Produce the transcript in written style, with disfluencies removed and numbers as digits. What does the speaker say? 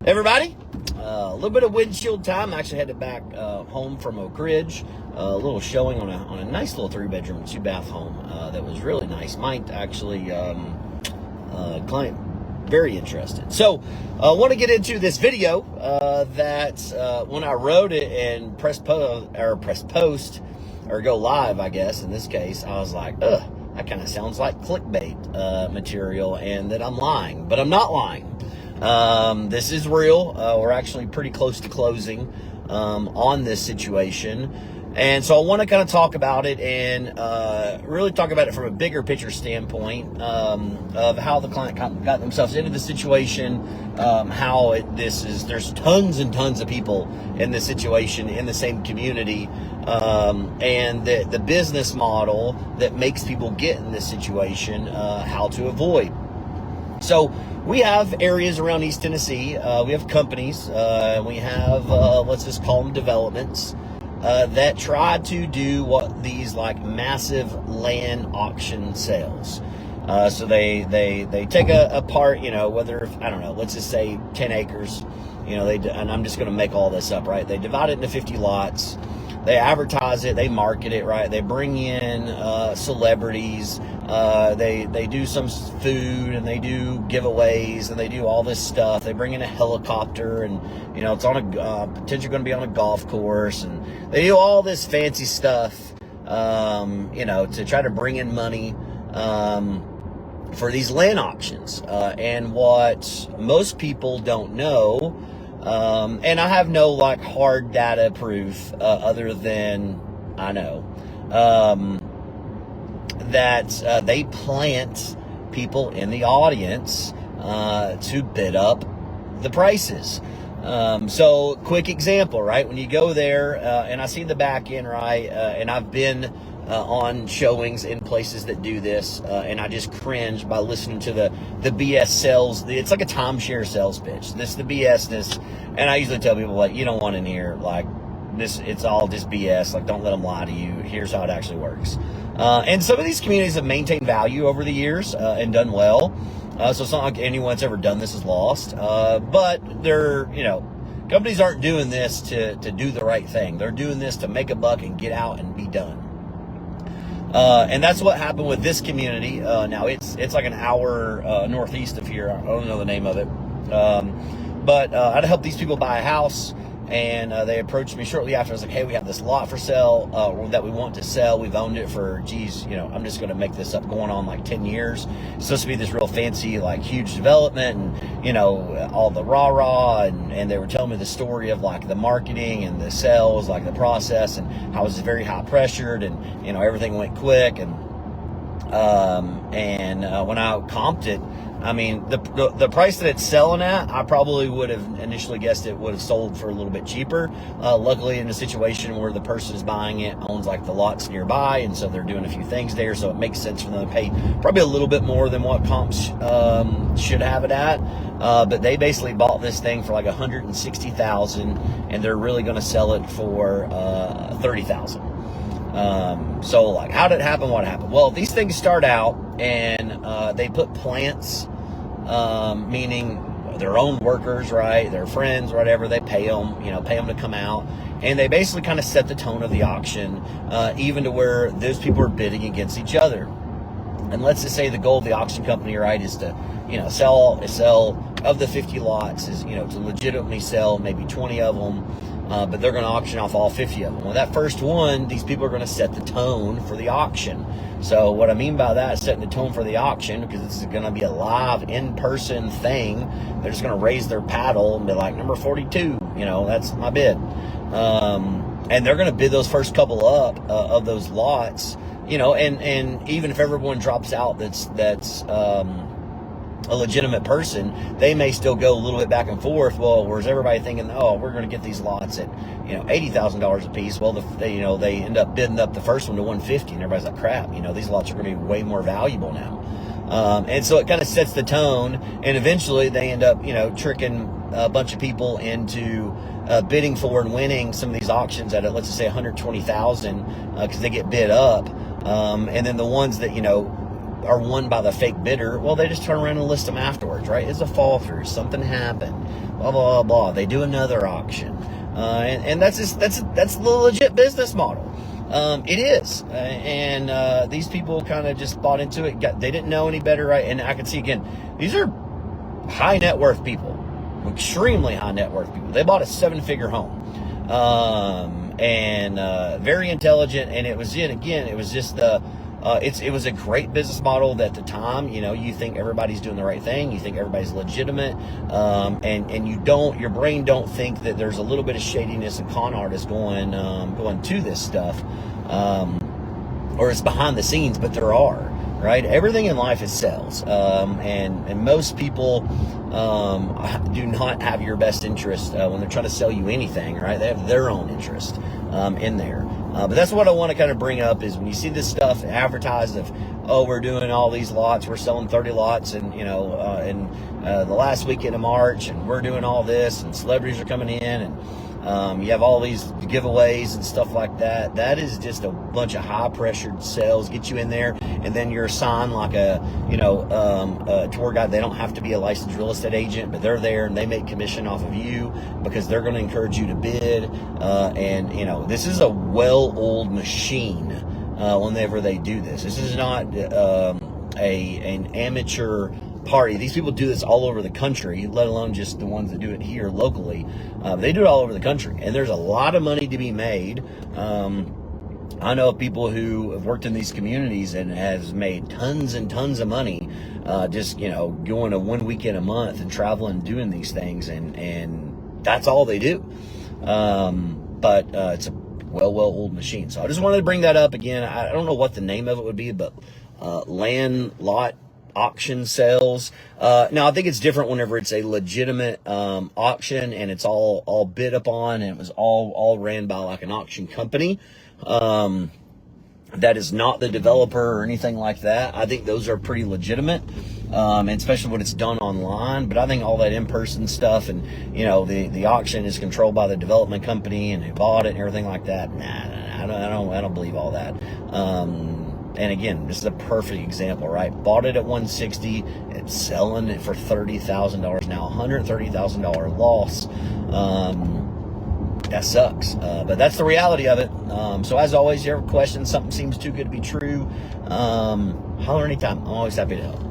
Everybody, a little bit of windshield time. I actually headed back home from Oak Ridge. A little showing on a nice little 3-bedroom, 2-bath home that was really nice. Might actually client very interested. So I want to get into this video that when I wrote it and press post or go live, I guess in this case, I was like, ugh, that kind of sounds like clickbait material, and that I'm lying, but I'm not lying. This is real. We're actually pretty close to closing on this situation. And so I want to kind of talk about it and really talk about it from a bigger picture standpoint of how the client got themselves into the situation, how there's tons and tons of people in this situation in the same community, and the business model that makes people get in this situation, how to avoid. So we have areas around East Tennessee. We have companies. We have, let's just call them developments, that try to do what these like massive land auction sales. So they take a part, whether, I don't know, let's just say 10 acres, and I'm just going to make all this up, right? They divide it into 50 lots. They advertise it, they market it, right? They bring in celebrities, they do some food, and they do giveaways, and they do all this stuff. They bring in a helicopter, and it's on potentially going to be on a golf course, and they do all this fancy stuff, to try to bring in money for these land auctions. And what most people don't know. And I have no hard data proof other than I know that they plant people in the audience to bid up the prices. So quick example, right? When you go there, and I see the back end, right? And I've been on showings in places that do this, and I just cringe by listening to the BS sales. It's like a timeshare sales pitch. This the BS-ness, and I usually tell people you don't want in here this. It's all just BS. Don't let them lie to you. Here's how it actually works. And some of these communities have maintained value over the years and done well. So it's not like anyone that's ever done this is lost. But they're companies aren't doing this to do the right thing. They're doing this to make a buck and get out and be done. And that's what happened with this community. Now it's like an hour northeast of here. I don't know the name of it. But I'd help these people buy a house, and they approached me shortly after. I was like, hey, we have this lot for sale that we want to sell. We've owned it for, I'm just going to make this up, going on 10 years. It's supposed to be this real fancy, huge development, and, all the rah-rah, and they were telling me the story of the marketing and the sales, the process, and how it was very high pressured, and, everything went quick. And when I comped it, I mean, the price that it's selling at, I probably would have initially guessed it would have sold for a little bit cheaper. Luckily, in a situation where the person is buying it owns the lots nearby, and so they're doing a few things there, so it makes sense for them to pay probably a little bit more than what comps should have it at. But they basically bought this thing for $160,000, and they're really going to sell it for $30,000. So how did it happen? What happened? Well, these things start out, and they put plants, meaning their own workers, right? Their friends, whatever. They pay them to come out, and they basically kind of set the tone of the auction, even to where those people are bidding against each other. And let's just say the goal of the auction company, right, is to, sell of the 50 lots is, to legitimately sell maybe 20 of them. But they're going to auction off all 50 of them. Well, that first one, these people are going to set the tone for the auction. So what I mean by that is setting the tone for the auction, because this is going to be a live, in-person thing. They're just going to raise their paddle and be like, number 42, that's my bid. And they're going to bid those first couple up of those lots, and even if everyone drops out that's a legitimate person, they may still go a little bit back and forth. Well, whereas everybody thinking, oh, we're going to get these lots at $80,000 a piece. Well, they end up bidding up the first one to $150,000, and everybody's like, crap, these lots are going to be way more valuable now. And so it kind of sets the tone, and eventually they end up tricking a bunch of people into bidding for and winning some of these auctions at let's just say $120,000 because they get bid up, and then the ones that are won by the fake bidder, well, they just turn around and list them afterwards, right? It's a fall through, something happened, blah blah blah. They do another auction, and that's the legit business model. It is, and these people kind of just bought into it. They didn't know any better, right? And I can see again, these are high net worth people, extremely high net worth people. They bought a 7-figure home, and very intelligent. And it was just it was a great business model at the time. You think everybody's doing the right thing, you think everybody's legitimate, and your brain don't think that there's a little bit of shadiness and con artists going to this stuff, or it's behind the scenes, but there are. Right, everything in life is sales, and most people do not have your best interest when they're trying to sell you anything. Right, they have their own interest in there. But that's what I want to kind of bring up is when you see this stuff advertised of, oh, we're doing all these lots, we're selling 30 lots, and in the last weekend of March, and we're doing all this, and celebrities are coming in, and you have all these giveaways and stuff like that. That is just a bunch of high-pressured sales. Get you in there, and then you're assigned like a tour guide. They don't have to be a licensed real estate agent, but they're there, and they make commission off of you because they're going to encourage you to bid. And this is a well-oiled machine whenever they do this. This is not an amateur party. These people do this all over the country, let alone just the ones that do it here locally. They do it all over the country, and there's a lot of money to be made. I know people who have worked in these communities and has made tons and tons of money just going to 1 weekend a month and traveling and doing these things, and that's all they do. But it's a well-oiled machine. So I just wanted to bring that up again. I don't know what the name of it would be, but land lot auction sales. Now I think it's different whenever it's a legitimate auction and it's all bid upon, and it was all ran by like an auction company that is not the developer or anything like that. I think those are pretty legitimate, and especially when it's done online. But I think all that in-person stuff, and the auction is controlled by the development company and who bought it and everything like that. I don't believe all that. And again, this is a perfect example, right? Bought it at $160, it's selling it for $30,000 now, $130,000 loss. That sucks, but that's the reality of it. So as always, you have a question, something seems too good to be true, holler anytime. I'm always happy to help.